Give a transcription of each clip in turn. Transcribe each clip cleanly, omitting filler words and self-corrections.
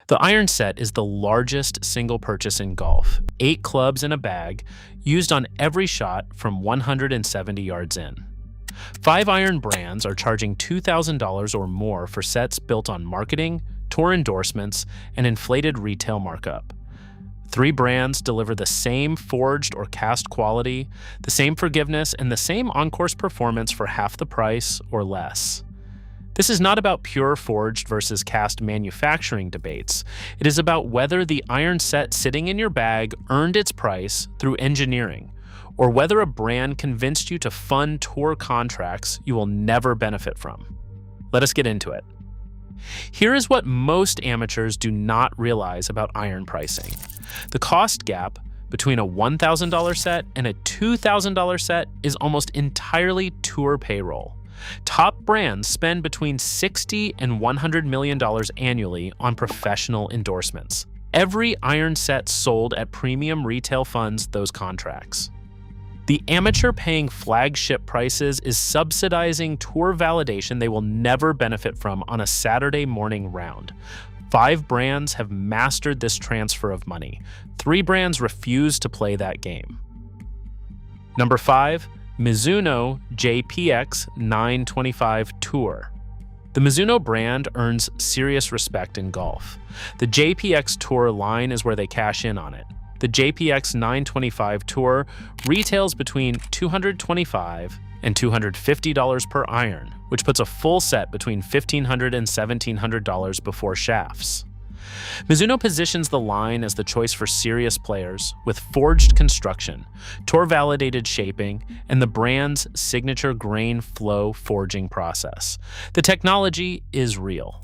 The iron set is the largest single purchase in golf, 8 clubs in a bag, used on every shot from 170 yards in. 5 iron brands are charging $2,000 or more for sets built on marketing, tour endorsements, and inflated retail markup. 3 brands deliver the same forged or cast quality, the same forgiveness, and the same on-course performance for half the price or less. This is not about pure forged versus cast manufacturing debates. It is about whether the iron set sitting in your bag earned its price through engineering, or whether a brand convinced you to fund tour contracts you will never benefit from. Let us get into it. Here is what most amateurs do not realize about iron pricing. The cost gap between a $1,000 set and a $2,000 set is almost entirely tour payroll. Top brands spend between $60 and $100 million annually on professional endorsements. Every iron set sold at premium retail funds those contracts. The amateur paying flagship prices is subsidizing tour validation they will never benefit from on a Saturday morning round. 5 brands have mastered this transfer of money. 3 brands refuse to play that game. Number 5. Mizuno JPX 925 Tour. The Mizuno brand earns serious respect in golf. The JPX Tour line is where they cash in on it. The JPX 925 Tour retails between $225 and $250 per iron, which puts a full set between $1,500 and $1,700 before shafts. Mizuno positions the line as the choice for serious players with forged construction, tour-validated shaping, and the brand's signature grain flow forging process. The technology is real.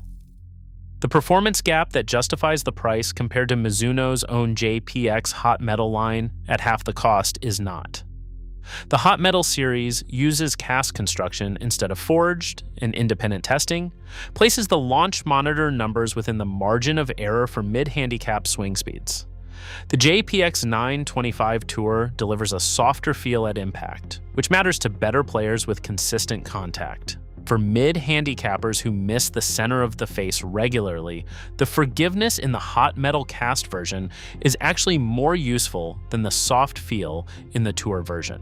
The performance gap that justifies the price compared to Mizuno's own JPX hot metal line at half the cost is not. The hot metal series uses cast construction instead of forged, and independent testing places the launch monitor numbers within the margin of error for mid-handicap swing speeds. The JPX 925 Tour delivers a softer feel at impact, which matters to better players with consistent contact. For mid-handicappers who miss the center of the face regularly, the forgiveness in the hot metal cast version is actually more useful than the soft feel in the Tour version.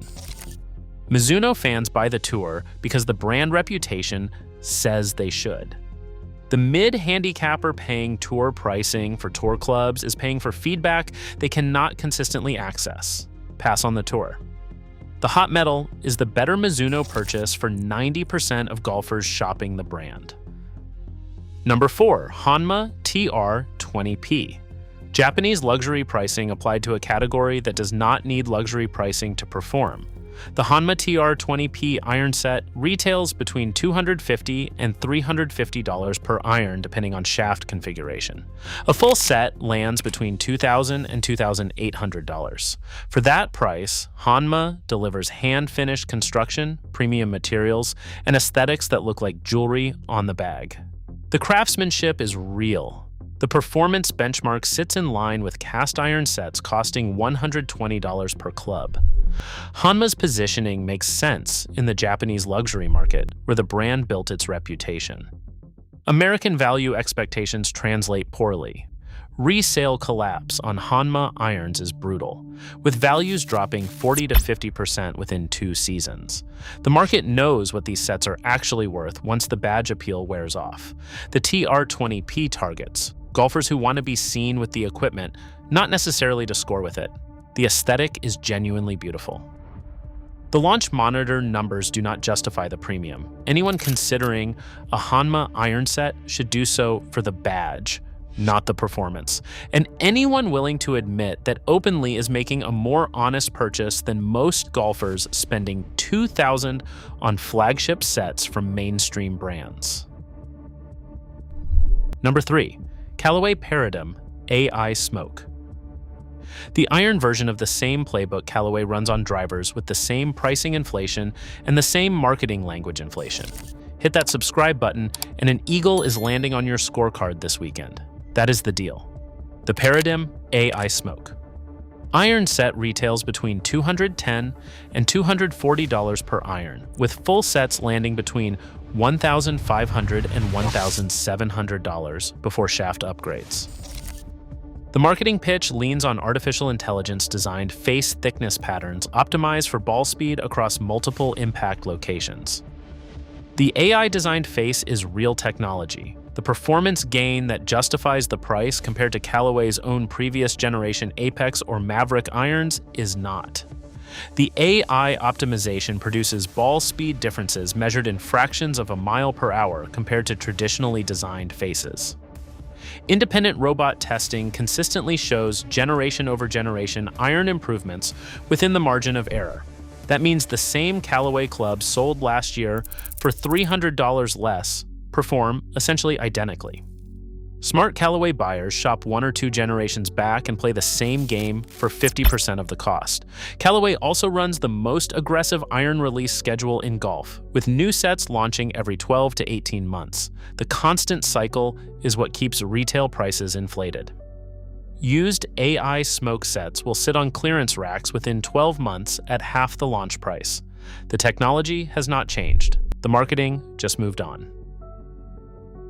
Mizuno fans buy the Tour because the brand reputation says they should. The mid-handicapper paying Tour pricing for tour clubs is paying for feedback they cannot consistently access. Pass on the Tour. The hot metal is the better Mizuno purchase for 90% of golfers shopping the brand. Number 4. Hanma TR20P. Japanese luxury pricing applied to a category that does not need luxury pricing to perform. The Hanma TR20P iron set retails between $250 and $350 per iron depending on shaft configuration. A full set lands between $2,000 and $2,800. For that price, Hanma delivers hand-finished construction, premium materials, and aesthetics that look like jewelry on the bag. The craftsmanship is real. The performance benchmark sits in line with cast iron sets costing $120 per club. Hanma's positioning makes sense in the Japanese luxury market, where the brand built its reputation. American value expectations translate poorly. Resale collapse on Hanma irons is brutal, with values dropping 40 to 50% within 2 seasons. The market knows what these sets are actually worth once the badge appeal wears off. The TR20P targets golfers who want to be seen with the equipment, not necessarily to score with it. The aesthetic is genuinely beautiful. The launch monitor numbers do not justify the premium. Anyone considering a Hanma iron set should do so for the badge, not the performance. And anyone willing to admit that openly is making a more honest purchase than most golfers spending $2,000 on flagship sets from mainstream brands. Number 3. Callaway Paradigm AI Smoke. The iron version of the same playbook Callaway runs on drivers with the same pricing inflation and the same marketing language inflation. Hit that subscribe button and an eagle is landing on your scorecard this weekend. That is the deal. The Paradigm AI Smoke. Iron set retails between $210 and $240 per iron, with full sets landing between $1,500 and $1,700 before shaft upgrades. The marketing pitch leans on artificial intelligence-designed face thickness patterns optimized for ball speed across multiple impact locations. The AI-designed face is real technology. The performance gain that justifies the price compared to Callaway's own previous generation Apex or Maverick irons is not. The AI optimization produces ball speed differences measured in fractions of a mile per hour compared to traditionally designed faces. Independent robot testing consistently shows generation over generation iron improvements within the margin of error. That means the same Callaway clubs sold last year for $300 less perform essentially identically. Smart Callaway buyers shop 1 or 2 generations back and play the same game for 50% of the cost. Callaway also runs the most aggressive iron release schedule in golf, with new sets launching every 12 to 18 months. The constant cycle is what keeps retail prices inflated. Used AI smoke sets will sit on clearance racks within 12 months at half the launch price. The technology has not changed. The marketing just moved on.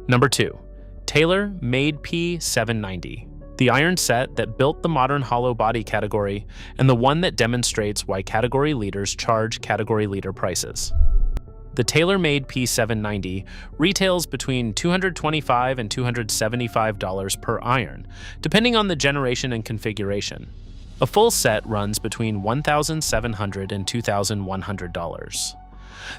Number 2. Tailor-made P790, the iron set that built the modern hollow body category and the one that demonstrates why category leaders charge category leader prices. The tailor-made P790 retails between $225 and $275 per iron, depending on the generation and configuration. A full set runs between $1,700 and $2,100.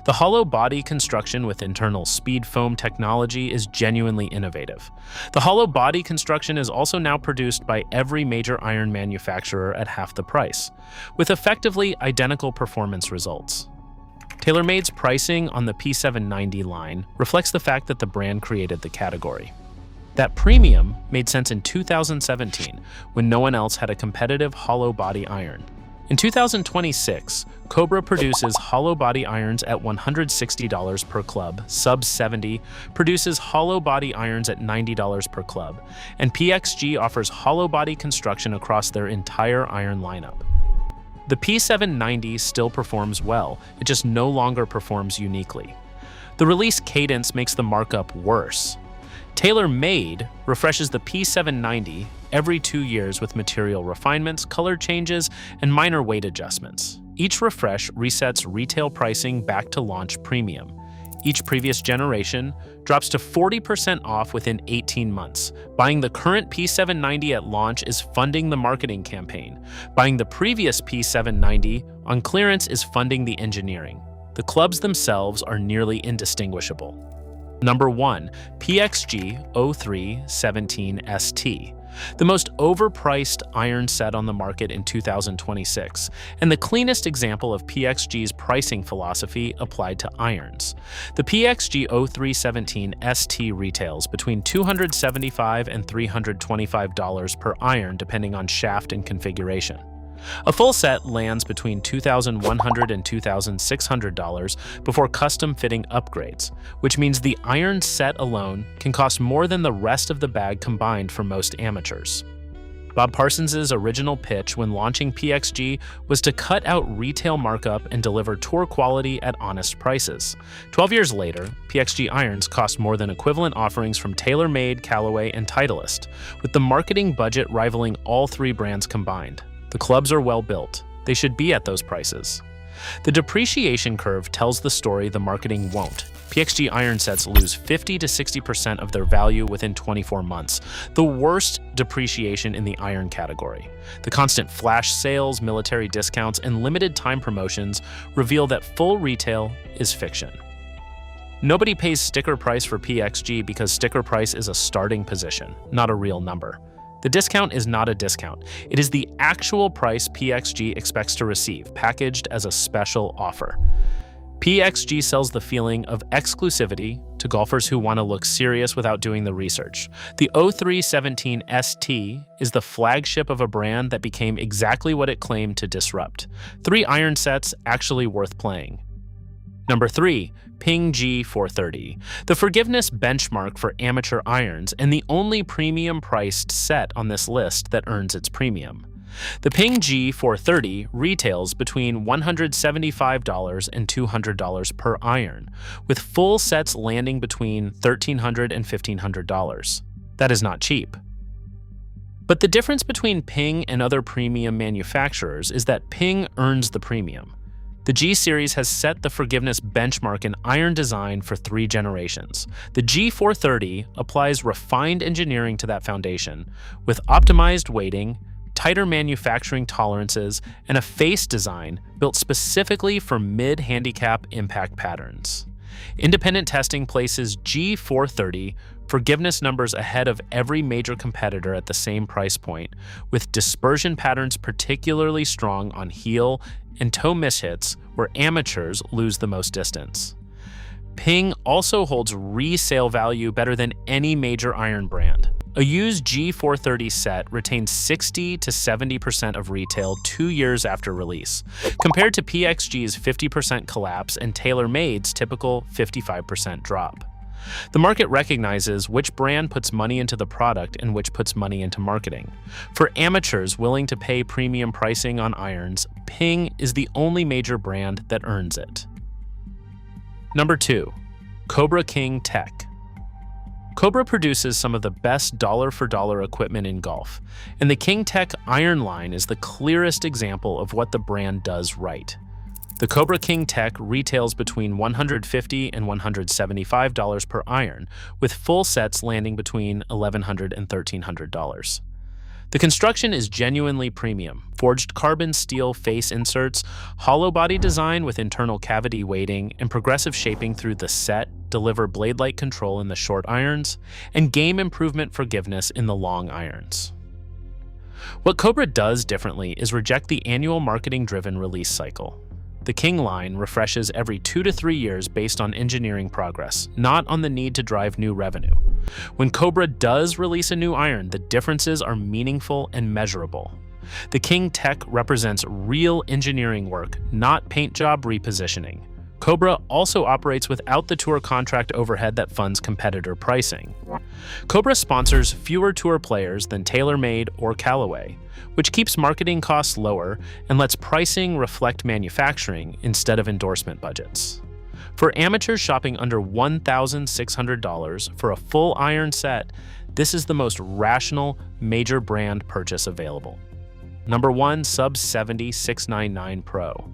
The hollow body construction with internal speed foam technology is genuinely innovative. The hollow body construction is also now produced by every major iron manufacturer at half the price, with effectively identical performance results. TaylorMade's pricing on the P790 line reflects the fact that the brand created the category. That premium made sense in 2017 when no one else had a competitive hollow body iron. In 2026, Cobra produces hollow body irons at $160 per club, Sub 70 produces hollow body irons at $90 per club, and PXG offers hollow body construction across their entire iron lineup. The P790 still performs well, it just no longer performs uniquely. The release cadence makes the markup worse. TaylorMade refreshes the P790 every 2 years with material refinements, color changes, and minor weight adjustments. Each refresh resets retail pricing back to launch premium. Each previous generation drops to 40% off within 18 months. Buying the current P790 at launch is funding the marketing campaign. Buying the previous P790 on clearance is funding the engineering. The clubs themselves are nearly indistinguishable. Number 1. PXG 0317 ST, the most overpriced iron set on the market in 2026, and the cleanest example of PXG's pricing philosophy applied to irons. The PXG 0317 ST retails between $275 and $325 per iron depending on shaft and configuration. A full set lands between $2,100 and $2,600 before custom fitting upgrades, which means the iron set alone can cost more than the rest of the bag combined for most amateurs. Bob Parsons' original pitch when launching PXG was to cut out retail markup and deliver tour quality at honest prices. 12 years later, PXG irons cost more than equivalent offerings from TaylorMade, Callaway, and Titleist, with the marketing budget rivaling all 3 brands combined. The clubs are well built. They should be at those prices. The depreciation curve tells the story the marketing won't. PXG iron sets lose 50 to 60% of their value within 24 months, the worst depreciation in the iron category. The constant flash sales, military discounts, and limited time promotions reveal that full retail is fiction. Nobody pays sticker price for PXG because sticker price is a starting position, not a real number. The discount is not a discount. It is the actual price PXG expects to receive, packaged as a special offer. PXG sells the feeling of exclusivity to golfers who want to look serious without doing the research. The 0317 ST is the flagship of a brand that became exactly what it claimed to disrupt. 3 iron sets actually worth playing. Number 3. Ping G430, the forgiveness benchmark for amateur irons and the only premium-priced set on this list that earns its premium. The Ping G430 retails between $175 and $200 per iron, with full sets landing between $1,300 and $1,500. That is not cheap. But the difference between Ping and other premium manufacturers is that Ping earns the premium. The G-Series has set the forgiveness benchmark in iron design for 3 generations. The G430 applies refined engineering to that foundation, with optimized weighting, tighter manufacturing tolerances, and a face design built specifically for mid-handicap impact patterns. Independent testing places G430 forgiveness numbers ahead of every major competitor at the same price point, with dispersion patterns particularly strong on heel and toe mishits where amateurs lose the most distance. Ping also holds resale value better than any major iron brand. A used G430 set retains 60 to 70% of retail 2 years after release, compared to PXG's 50% collapse and TaylorMade's typical 55% drop. The market recognizes which brand puts money into the product and which puts money into marketing. For amateurs willing to pay premium pricing on irons, Ping is the only major brand that earns it. Number 2. Cobra King Tech. Cobra produces some of the best dollar-for-dollar equipment in golf, and the King Tech iron line is the clearest example of what the brand does right. The Cobra King Tech retails between $150 and $175 per iron, with full sets landing between $1,100 and $1,300. The construction is genuinely premium. Forged carbon steel face inserts, hollow body design with internal cavity weighting, and progressive shaping through the set deliver blade-like control in the short irons and game improvement forgiveness in the long irons. What Cobra does differently is reject the annual marketing-driven release cycle. The King line refreshes every 2 to 3 years based on engineering progress, not on the need to drive new revenue. When Cobra does release a new iron, the differences are meaningful and measurable. The King Tech represents real engineering work, not paint job repositioning. Cobra also operates without the tour contract overhead that funds competitor pricing. Cobra sponsors fewer tour players than TaylorMade or Callaway, which keeps marketing costs lower and lets pricing reflect manufacturing instead of endorsement budgets. For amateurs shopping under $1,600 for a full iron set, this is the most rational major brand purchase available. Number 1, Sub 70 699 Pro.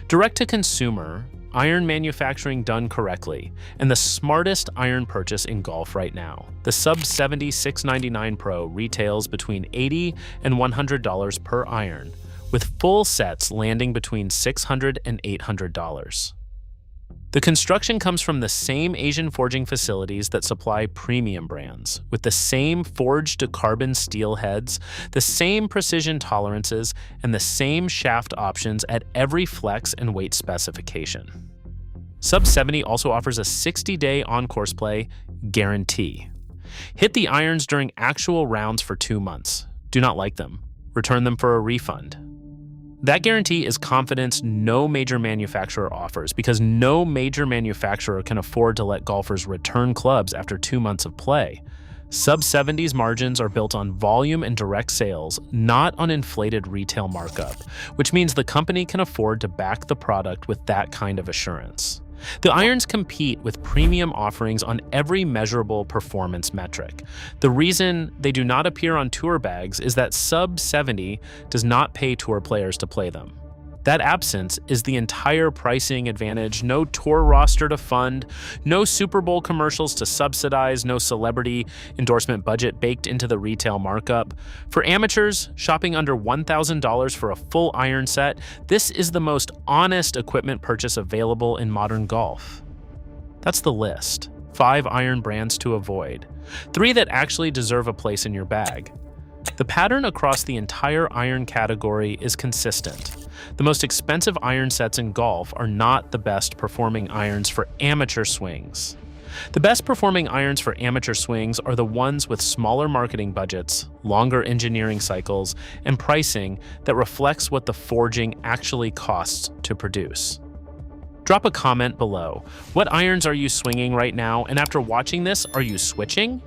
Direct to consumer, iron manufacturing done correctly, and the smartest iron purchase in golf right now. The Sub 70 699 Pro retails between $80 and $100 per iron, with full sets landing between $600 and $800. The construction comes from the same Asian forging facilities that supply premium brands, with the same forged carbon steel heads, the same precision tolerances, and the same shaft options at every flex and weight specification. Sub 70 also offers a 60-day on-course play guarantee. Hit the irons during actual rounds for 2 months. Do not like them. Return them for a refund. That guarantee is confidence no major manufacturer offers, because no major manufacturer can afford to let golfers return clubs after 2 months of play. Sub 70's margins are built on volume and direct sales, not on inflated retail markup, which means the company can afford to back the product with that kind of assurance. The irons compete with premium offerings on every measurable performance metric. The reason they do not appear on tour bags is that Sub 70 does not pay tour players to play them. That absence is the entire pricing advantage. No tour roster to fund, no Super Bowl commercials to subsidize, no celebrity endorsement budget baked into the retail markup. For amateurs shopping under $1,000 for a full iron set, this is the most honest equipment purchase available in modern golf. That's the list. 5 iron brands to avoid. 3 that actually deserve a place in your bag. The pattern across the entire iron category is consistent. The most expensive iron sets in golf are not the best performing irons for amateur swings. The best performing irons for amateur swings are the ones with smaller marketing budgets, longer engineering cycles, and pricing that reflects what the forging actually costs to produce. Drop a comment below. What irons are you swinging right now? And after watching this, are you switching?